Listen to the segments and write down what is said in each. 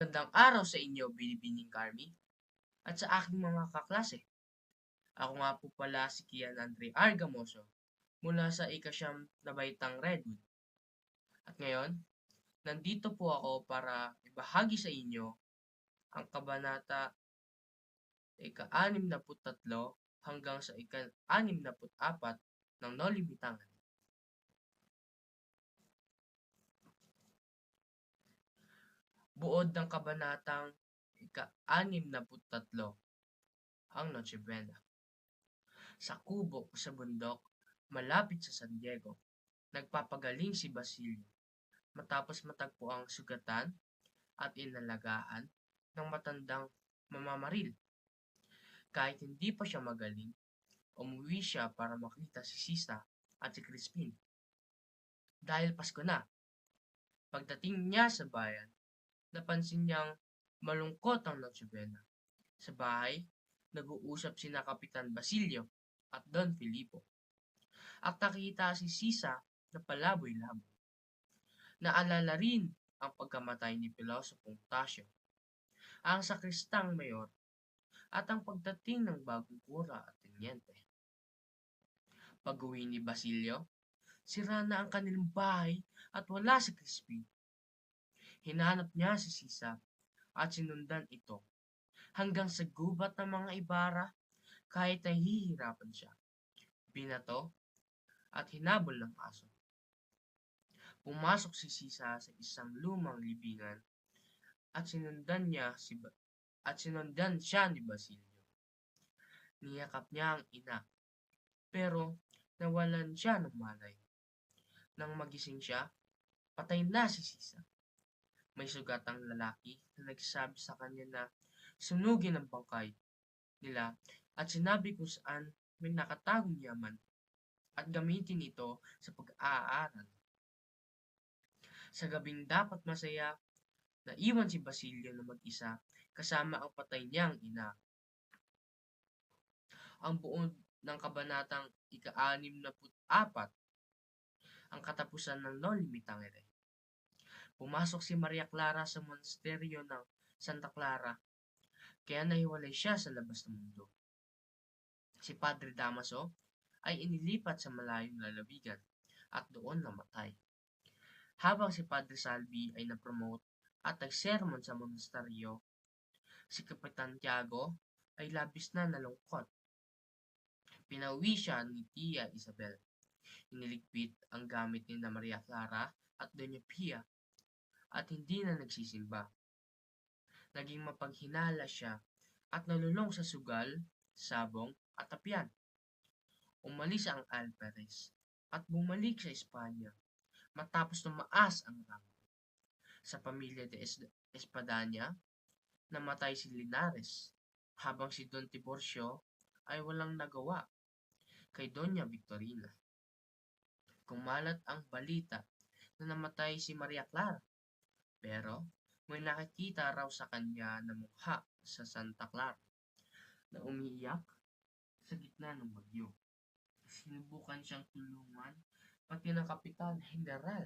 Magandang araw sa inyo, Binibining Carmi, at sa aking mga kaklase. Ako nga po pala si Kian Andre Argamoso mula sa ikasyam na baitang Redwood. At ngayon, nandito po ako para ibahagi sa inyo ang kabanata ika-anim na tatlo hanggang sa ika-anim na apat ng Noli Me Tangere. Buod ng kabanatang ika-anim na tatlo ang Noche Buena. Sa kubo sa bundok, malapit sa San Diego, nagpapagaling si Basilio matapos matagpo ang sugatan at inalagaan ng matandang mamamaril. Kahit hindi pa siya magaling, umuwi siya para makita si Sisa at si Crispin. Dahil Pasko na, pagdating niya sa bayan, napansin niyang malungkot ang Noche Buena. Sa bahay, nag-uusap sina Kapitan Basilio at Don Filipo. At nakita si Sisa na palaboy-laboy. Naalala rin ang pagkamatay ni Pilosopong Tasio, ang sakristang mayor, at ang pagdating ng bagong kura at tenyente. Pag-uwi ni Basilio, sira na ang kanilang bahay at wala si Crispin. Hinanap niya si Sisa at sinundan ito hanggang sa gubat ng mga Ibarra kahit nahihirapan siya. Binato at hinabol ng aso. Pumasok si Sisa sa isang lumang libingan at sinundan siya ni Basilio. Niyakap niya ang ina, pero nawalan siya ng malay. Nang magising siya, patay na si Sisa. May sugatang lalaki na nagsabi sa kanya na sunugin ang bangkay nila at sinabi kung saan may nakatagong yaman at gamitin ito sa pag-aaral. Sa gabing dapat masaya, naiwan si Basilio na mag-isa kasama ang patay niyang ina. Ang buod ng kabanatang ika-anim na apat ang katapusan ng Noli Me Tangere. Pumasok si Maria Clara sa monasteryo ng Santa Clara, kaya nahiwalay siya sa labas ng mundo. Si Padre Damaso ay inilipat sa malayong lalawigan at doon namatay. Habang si Padre Salvi ay na-promote at nagsermon sa monasteryo, si Kapitan Tiago ay labis na nalungkot. Pinauwi siya ni Tia Isabel. Iniligpit ang gamit ni Maria Clara at Doña Pia at hindi na nagsisimba. Naging mapaghinala siya at nalulong sa sugal, sabong at tapyan. Umalis ang Alperes at bumalik sa Espanya matapos tumaas ang rango. Sa pamilya de Espadanya, namatay si Linares habang si Don Tiburcio ay walang nagawa kay Doña Victorina. Kumalat ang balita na namatay si Maria Clara, pero may nakikita raw sa kanya na mukha sa Santa Clara na umiiyak sa gitna ng bagyo. Sinubukan siyang tulungan pati ng Kapitan General,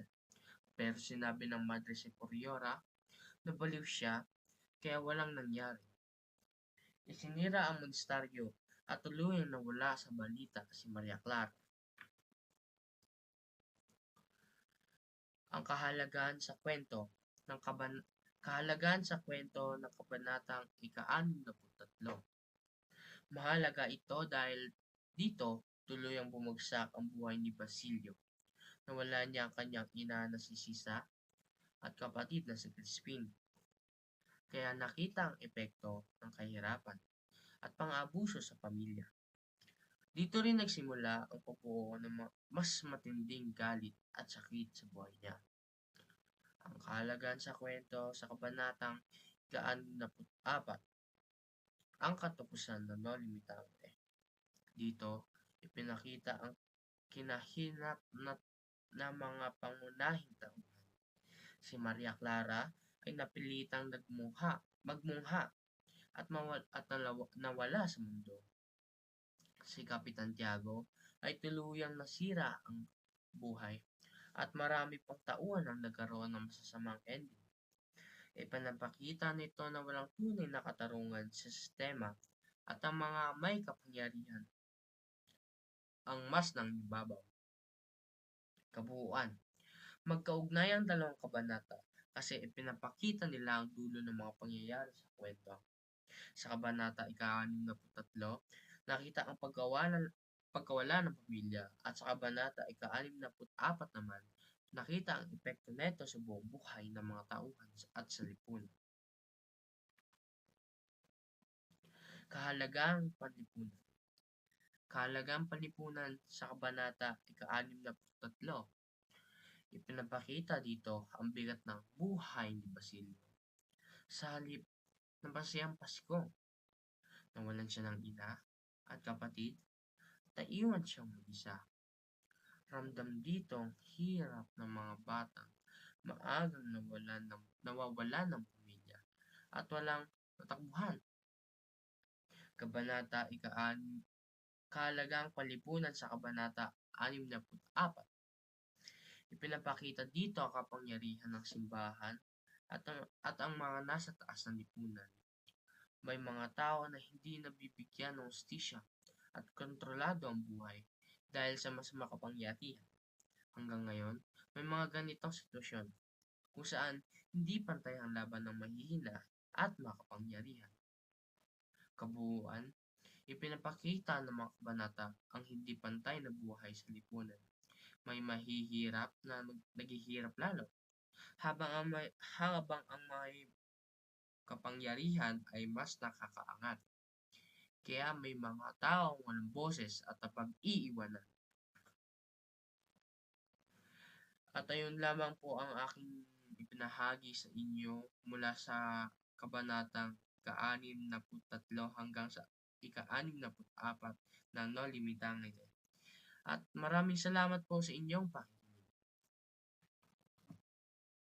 pero sinabi ng Madre Superiora na baliw siya kaya walang nangyari. Isinira ang monasteryo at tuluyang nawala sa balita si Maria Clara. Ang kahalagahan sa kwento ng kabanatang ika-anim na tatlo. Mahalaga ito dahil dito tuluyang bumagsak ang buhay ni Basilio. Nawala niya ang kanyang ina na si Sisa at kapatid na si Crispin. Kaya nakita ang epekto ng kahirapan at pang-abuso sa pamilya. Dito rin nagsimula ang pagbuo ng mas matinding galit at sakit sa buhay niya. Ang kahalagahan sa kwento sa kabanatang ika-64 ang katapusan ng Noli Me Tangere. Dito, ipinakita ang kinahinatnat na mga pangunahing tauhan. Si Maria Clara ay napilitang magmungha at nawala sa mundo. Si Kapitan Tiago ay tuluyang nasira ang buhay at marami pang tauhan ang nagkaroon ng masasamang ending. Ipinapakita nito na walang tunay na katarungan sa sistema at ang mga may kapangyarihan ang mas nangingibabaw. Kabuuan. Magkaugnay ang dalawang kabanata kasi ipinapakita nila ang dulo ng mga pangyayari sa kwento. Sa kabanata ika-63, nakita ang pagkawala ng pamilya at sa kabanata ika-64 naman, nakita ang epekto nito sa buong buhay ng mga tauhan at sa lipunan. Kahalagang panlipunan. Kahalagang panlipunan sa kabanata ika-63. Ipinapakita dito ang bigat ng buhay ni Basilio. Sa halip ng masayang Pasko, nawalan siya ng ina at kapatid at naiwan siyang mag-isa. Ramdam dito ang hirap ng mga batang maagang nawawala ng pamilya at walang natakbuhan. Kabanata ika-6, kahalagang panlipunan sa kabanata 64. Ipinapakita dito ang kapangyarihan ng simbahan at ang mga nasa taas ng lipunan. May mga tao na hindi nabibigyan ng hustisya at kontrolado ang buhay dahil sa mas makapangyarihan. Hanggang ngayon, may mga ganitong sitwasyon kung saan hindi pantay ang laban ng mahihina at makapangyarihan. Kabuuan, ipinapakita ng mga kabanata ang hindi pantay na buhay sa lipunan. May mahihirap na naghihirap lalo, habang ang may kapangyarihan ay mas nakakaangat. Kaya may mga taong walang boses at napag-iiwanan. At ayun lamang po ang aking ipinahagi sa inyo mula sa kabanatang ika-63 hanggang sa ika-64 ng No Limitangere. At maraming salamat po sa inyong pakikinig.